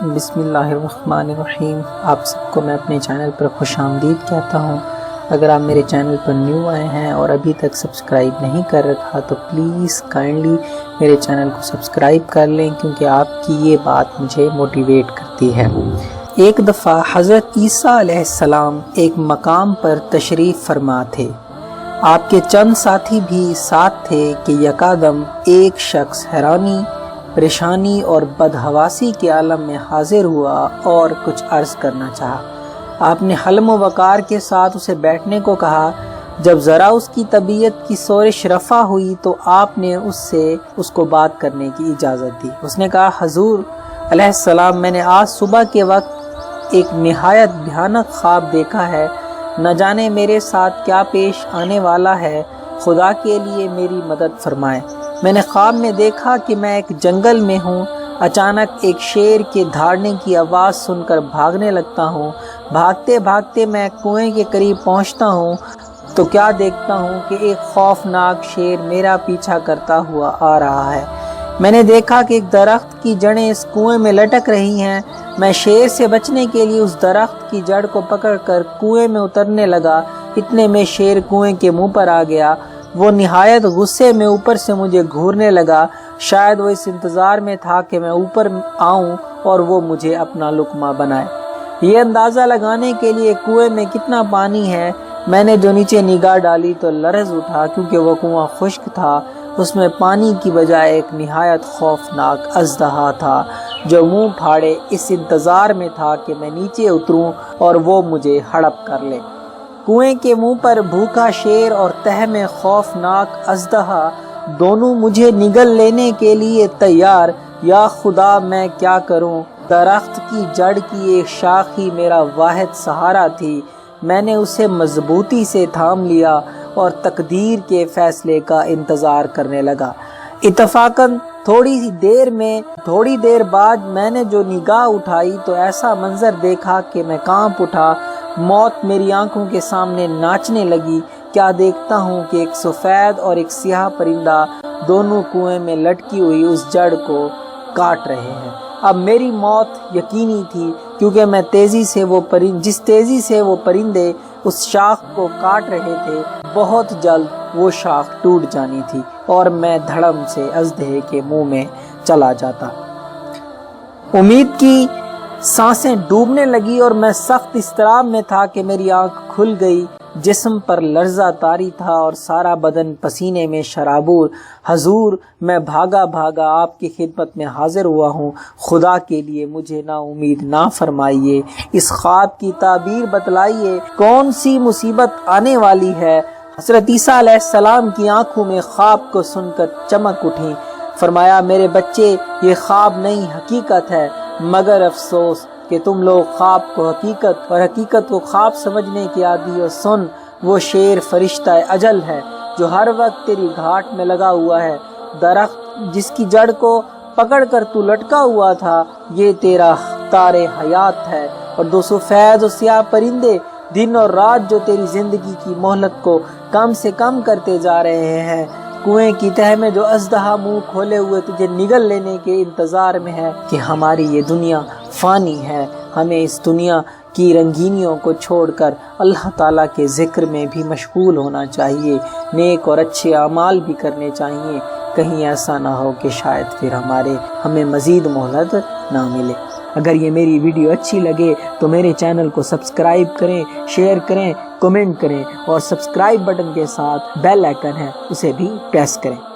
بسم اللہ الرحمن الرحیم۔ آپ سب کو میں اپنے چینل پر خوش آمدید کہتا ہوں۔ اگر آپ میرے چینل پر نیو آئے ہیں اور ابھی تک سبسکرائب نہیں کر رکھا تو پلیز کائنڈلی میرے چینل کو سبسکرائب کر لیں، کیونکہ آپ کی یہ بات مجھے موٹیویٹ کرتی ہے۔ ایک دفعہ حضرت عیسیٰ علیہ السلام ایک مقام پر تشریف فرما تھے۔ آپ کے چند ساتھی بھی ساتھ تھے کہ یکادم ایک شخص حیرانی، پریشانی اور بدحواسی کے عالم میں حاضر ہوا اور کچھ عرض کرنا چاہا۔ آپ نے حلم و وقار کے ساتھ اسے بیٹھنے کو کہا۔ جب ذرا اس کی طبیعت کی سورش رفع ہوئی تو آپ نے اس کو بات کرنے کی اجازت دی۔ اس نے کہا، حضور علیہ السلام، میں نے آج صبح کے وقت ایک نہایت بھیانک خواب دیکھا ہے۔ نہ جانے میرے ساتھ کیا پیش آنے والا ہے، خدا کے لیے میری مدد فرمائیں۔ میں نے خواب میں دیکھا کہ میں ایک جنگل میں ہوں۔ اچانک ایک شیر کے دھاڑنے کی آواز سن کر بھاگنے لگتا ہوں۔ بھاگتے بھاگتے میں کنویں کے قریب پہنچتا ہوں تو کیا دیکھتا ہوں کہ ایک خوفناک شیر میرا پیچھا کرتا ہوا آ رہا ہے۔ میں نے دیکھا کہ ایک درخت کی جڑیں اس کنویں میں لٹک رہی ہیں۔ میں شیر سے بچنے کے لیے اس درخت کی جڑ کو پکڑ کر کنویں میں اترنے لگا۔ اتنے میں شیر کنویں کے منہ پر آ گیا۔ وہ نہایت غصے میں اوپر سے مجھے گھورنے لگا۔ شاید وہ اس انتظار میں تھا کہ میں اوپر آؤں اور وہ مجھے اپنا لقمہ بنائے۔ یہ اندازہ لگانے کے لیے کنویں میں کتنا پانی ہے، میں نے جو نیچے نگاہ ڈالی تو لرز اٹھا، کیونکہ وہ کنواں خشک تھا۔ اس میں پانی کی بجائے ایک نہایت خوفناک اژدہا تھا جو منہ پھاڑے اس انتظار میں تھا کہ میں نیچے اتروں اور وہ مجھے ہڑپ کر لے۔ کنویں کے منہ پر بھوکا شیر اور تہہ میں خوفناک اژدہا دونوں مجھے نگل لینے کے لیے تیار۔ یا خدا، میں کیا کروں؟ درخت کی جڑ کی ایک شاخ ہی میرا واحد سہارا تھی۔ میں نے اسے مضبوطی سے تھام لیا اور تقدیر کے فیصلے کا انتظار کرنے لگا۔ اتفاقاً تھوڑی دیر بعد میں نے جو نگاہ اٹھائی تو ایسا منظر دیکھا کہ میں کانپ اٹھا۔ موت میری آنکھوں کے سامنے ناچنے لگی۔ کیا دیکھتا ہوں کہ ایک سفید اور ایک سیاہ پرندہ دونوں کنویں میں لٹکی ہوئی اس جڑ کو کاٹ رہے ہیں۔ اب میری موت یقینی تھی، کیونکہ جس تیزی سے وہ پرندے اس شاخ کو کاٹ رہے تھے، بہت جلد وہ شاخ ٹوٹ جانی تھی اور میں دھڑم سے اژدہے کے منہ میں چلا جاتا۔ امید کی سانسیں ڈوبنے لگی اور میں سخت اضطراب میں تھا کہ میری آنکھ کھل گئی۔ جسم پر لرزہ طاری تھا اور سارا بدن پسینے میں شرابور۔ حضور، میں بھاگا آپ کی خدمت میں حاضر ہوا ہوں۔ خدا کے لیے مجھے نا امید نہ فرمائیے۔ اس خواب کی تعبیر بتلائیے، کون سی مصیبت آنے والی ہے؟ حضرت عیسیٰ علیہ السلام کی آنکھوں میں خواب کو سن کر چمک اٹھی۔ فرمایا، میرے بچے، یہ خواب نہیں حقیقت ہے، مگر افسوس کہ تم لوگ خواب کو حقیقت اور حقیقت کو خواب سمجھنے کی عادی ہو۔ سن، وہ شیر فرشتہ اجل ہے جو ہر وقت تیری گھاٹ میں لگا ہوا ہے۔ درخت جس کی جڑ کو پکڑ کر تو لٹکا ہوا تھا، یہ تیرا تار حیات ہے، اور دو سفید اور سیاہ پرندے دن اور رات جو تیری زندگی کی مہلت کو کم سے کم کرتے جا رہے ہیں۔ کنویں کی تہہ میں جو اژدہا منہ کھولے ہوئے تجھے نگل لینے کے انتظار میں ہے کہ ہماری یہ دنیا فانی ہے۔ ہمیں اس دنیا کی رنگینیوں کو چھوڑ کر اللہ تعالیٰ کے ذکر میں بھی مشغول ہونا چاہیے، نیک اور اچھے اعمال بھی کرنے چاہیے۔ کہیں ایسا نہ ہو کہ شاید پھر ہمیں مزید مہلت نہ ملے۔ اگر یہ میری ویڈیو اچھی لگے تو میرے چینل کو سبسکرائب کریں، شیئر کریں، کمنٹ کریں، اور سبسکرائب بٹن کے ساتھ بیل آئیکن ہے اسے بھی پریس کریں۔